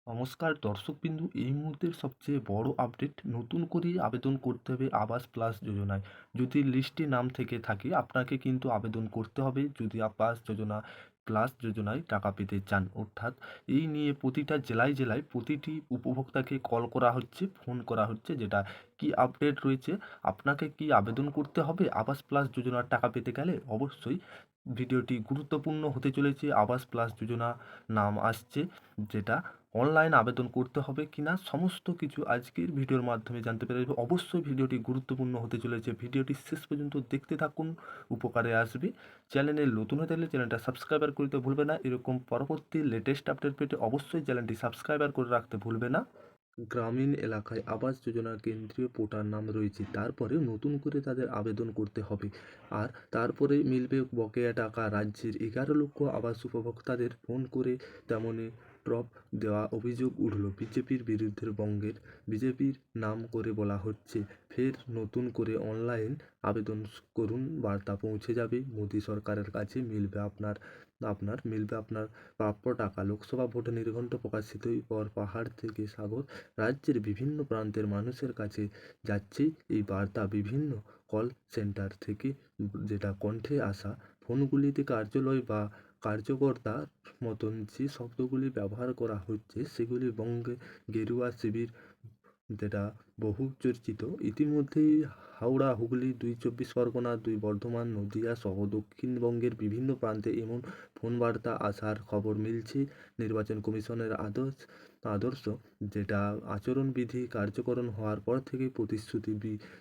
নমস্কার দর্শকবিন্দু, এই মুহূর্তের সবচেয়ে বড় আপডেট, নতুন করে আবেদন করতে হবে আবাস প্লাস যোজনায়। যদি লিস্টে নাম থেকে থাকে আপনাকে কিন্তু আবেদন করতে হবে যদি আবাস যোজনা প্লাস যোজনায় টাকা পেতে চান। অর্থাৎ এই নিয়ে প্রতিটা জেলায় জেলায় প্রতিটি উপভোক্তাকে কল করা হচ্ছে, ফোন করা হচ্ছে। যেটা কি আপডেট রয়েছে, আপনাকে কি আবেদন করতে হবে আবাস প্লাস যোজনার টাকা পেতে গেলে? অবশ্যই ভিডিওটি গুরুত্বপূর্ণ হতে চলেছে। আবাস প্লাস যোজনা নাম আসছে, যেটা অনলাইন আবেদন করতে হবে কিনা সমস্ত কিছু আজকের ভিডিওর মাধ্যমে জানতে পেরে অবশ্যই ভিডিওটি গুরুত্বপূর্ণ হতে চলেছে। ভিডিওটি শেষ পর্যন্ত দেখতে থাকুন, উপকারে আসবে। চ্যানেলে নতুন হয়ে থাকলে চ্যানেলটা সাবস্ক্রাইবার করতে ভুলবে না। এরকম পরবর্তী লেটেস্ট আপডেট পেতে অবশ্যই চ্যানেলটি সাবস্ক্রাইবার করে রাখতে ভুলবে না। গ্রামীণ এলাকায় আবাস যোজনার কেন্দ্রীয় পোর্টাল নাম রয়েছে, তারপরে নতুন করে তাদের আবেদন করতে হবে। আর তারপরে মিলবে বকেয়া টাকা। রাজ্যের 11 লক্ষ আবাস উপভোক্তাদের ফোন করে তেমনই ড্রপ দেওয়া অভিযোগ উঠল বিজেপির বিরুদ্ধে। বঙ্গের বিজেপির নাম করে বলা হচ্ছে, ফের নতুন করে অনলাইন আবেদন করুন, বার্তা পৌঁছে যাবে মোদী সরকারের কাছে। মিলবে আপনার প্রাপ্য টাকা। লোকসভা ভোটে নির্ঘণ্ট প্রকাশিতই পর পাহাড় থেকে সাগর, রাজ্যের বিভিন্ন প্রান্তের মানুষের কাছে যাচ্ছে এই বার্তা বিভিন্ন কল সেন্টার থেকে। যেটা কণ্ঠে আসা ফোনগুলিতে কার্যালয় বা কার্যকর্তার মতন যে শব্দগুলি ব্যবহার করা হচ্ছে সেগুলি বঙ্গে গেরুয়া শিবির, যেটা বহু চর্চিত। ইতিমধ্যেই হাওড়া, হুগলি, 2 চব্বিশ পরগনা, 2 বর্ধমান, নদিয়া সহ দক্ষিণবঙ্গের বিভিন্ন প্রান্তে এমন ফোন বার্তা আসার খবর মিলছে। নির্বাচন কমিশনের আদর্শ, যেটা আচরণবিধি কার্যকরণ হওয়ার পর থেকে প্রতিশ্রুতি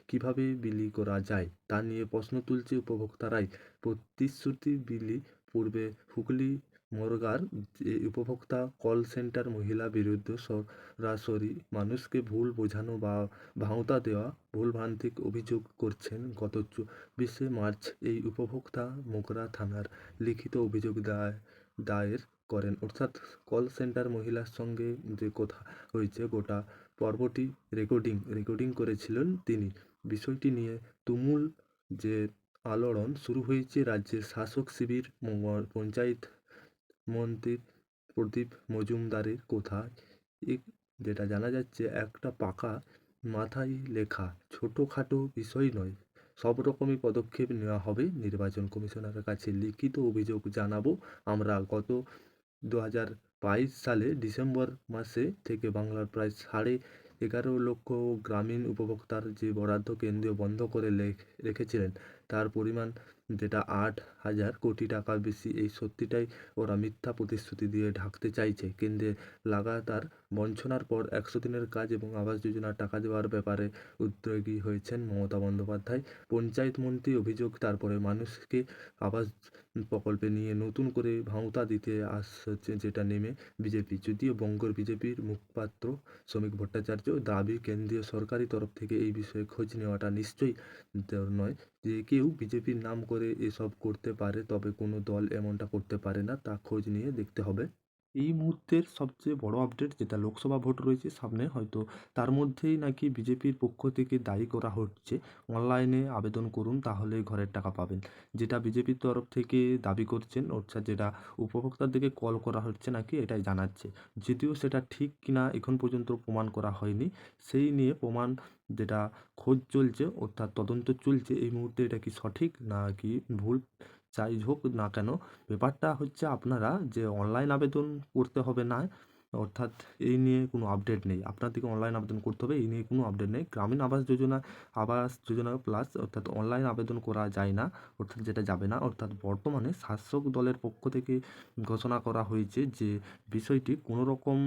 কীভাবে বিলি করা যায় তা নিয়ে প্রশ্ন তুলছে উপভোক্তারাই। প্রতিশ্রুতি বিলি পূর্বে হুগলি মোরগার যে উপভোক্তা কল সেন্টার মহিলা বিরুদ্ধে সরাসরি মানুষকে ভুল বোঝানো বা ভাঁওতা দেওয়া, ভুলভ্রান্তিক অভিযোগ করছেন। গত 24শে মার্চ এই উপভোক্তা মোগরা থানার লিখিত অভিযোগ দায়ের করেন। অর্থাৎ কল সেন্টার মহিলার সঙ্গে যে কথা হয়েছে গোটা পর্বটি রেকর্ডিং করেছিলেন তিনি। বিষয়টি নিয়ে তুমুল যে আলোড়ন শুরু হয়েছে রাজ্যের শাসক শিবির। পঞ্চায়েত মন্ত্রী প্রদীপ মজুমদারের কথায় যেটা জানা যাচ্ছে, একটা পাকা মাথায় লেখা ছোটোখাটো বিষয় নয়, সব রকমই পদক্ষেপ নেওয়া হবে। নির্বাচন কমিশনারের কাছে লিখিত অভিযোগ জানাবো আমরা। গত 2022 সালে ডিসেম্বর মাসে থেকে বাংলার প্রায় 11.5 লক্ষ গ্রামীণ উপভোক্তার যে বরাদ্দ কেন্দ্র বন্ধ করে রেখেছিলেন তার পরিমাণ, যেটা 8,000 কোটি টাকার বেশি। এই সত্যিটাই ওরা মিথ্যা প্রতিশ্রুতি দিয়ে ঢাকতে চাইছে। কেন্দ্রে লাগাতার বঞ্চনার পর 100 দিনের কাজ এবং আবাস যোজনার টাকা দেওয়ার ব্যাপারে উদ্যোগী হয়েছেন মমতা বন্দ্যোপাধ্যায়। পঞ্চায়েত মন্ত্রী অভিযোগ, তারপরে মানুষকে আবাস প্রকল্পে নিয়ে নতুন করে ভাঁওতা দিতে আসছে, যেটা নেমে বিজেপি। যদিও বঙ্গের বিজেপির মুখপাত্র শ্রমিক ভট্টাচার্য দাবি, কেন্দ্রীয় সরকারি তরফ থেকে এই বিষয়ে খোঁজ নেওয়াটা নিশ্চয়ই নয়। যে কেউ বিজেপির নাম করে এসব করতে পারে, তবে কোনো দল এমনটা করতে পারে না, তা খোঁজ নিয়ে দেখতে হবে। এই মুহূর্তের সবচেয়ে বড় আপডেট, যেটা লোকসভা ভোট রয়েছে সামনে, হয়তো তার মধ্যেই নাকি বিজেপির পক্ষ থেকে দায়ী করা হচ্ছে অনলাইনে আবেদন করুন তাহলে ঘরের টাকা পাবেন, যেটা বিজেপির তরফ থেকে দাবি করছেন। অর্থাৎ যেটা উপভোক্তার দিকে কল করা হচ্ছে নাকি, এটাই জানাচ্ছে। যদিও সেটা ঠিক কিনা এখন পর্যন্ত প্রমাণ করা হয়নি, সেই নিয়ে প্রমাণ যেটা খোঁজ চলছে, অর্থাৎ তদন্ত চলছে এই মুহূর্তে। এটা কি সঠিক না কি ভুল, যাই হোক না কেন, ব্যাপারটা হচ্ছে আপনারা যে অনলাইন আবেদন করতে হবে না, অর্থাৎ এই নিয়ে কোনো আপডেট নেই। আপনাদেরকে অনলাইন আবেদন করতে হবে, এই নিয়ে কোনো আপডেট নেই। গ্রামীণ আবাস যোজনা প্লাস, অর্থাৎ অনলাইন আবেদন করা যায় না, অর্থাৎ যেটা যাবে না। অর্থাৎ বর্তমানে শাসক দলের পক্ষ থেকে ঘোষণা করা হয়েছে যে বিষয়টি কোনো রকম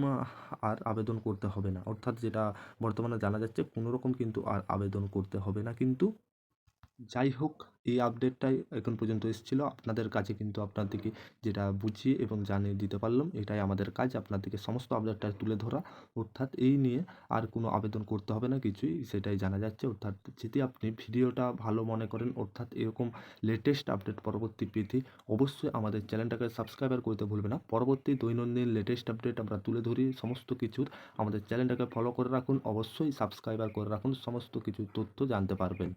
আর আবেদন করতে হবে না। অর্থাৎ যেটা বর্তমানে জানা যাচ্ছে, কোনো রকম কিন্তু আর আবেদন করতে হবে না। কিন্তু যাই হোক, এই আপডেটটাই এখন পর্যন্ত এসেছিলো আপনাদের কাছে, কিন্তু আপনাদেরকে যেটা বুঝিয়ে এবং জানিয়ে দিতে পারলাম, এটাই আমাদের কাজ, আপনাদেরকে সমস্ত আপডেটটা তুলে ধরা। অর্থাৎ এই নিয়ে আর কোনো আবেদন করতে হবে না কিছুই, সেটাই জানা যাচ্ছে। অর্থাৎ যদি আপনি ভিডিওটা ভালো মনে করেন, অর্থাৎ এরকম লেটেস্ট আপডেট পরবর্তী পেতে অবশ্যই আমাদের চ্যানেলটাকে সাবস্ক্রাইবার করতে ভুলবে না। পরবর্তী দৈনন্দিন লেটেস্ট আপডেট আমরা তুলে ধরি সমস্ত কিছুর। আমাদের চ্যানেলটাকে ফলো করে রাখুন, অবশ্যই সাবস্ক্রাইবার করে রাখুন, সমস্ত কিছু তথ্য জানতে পারবেন।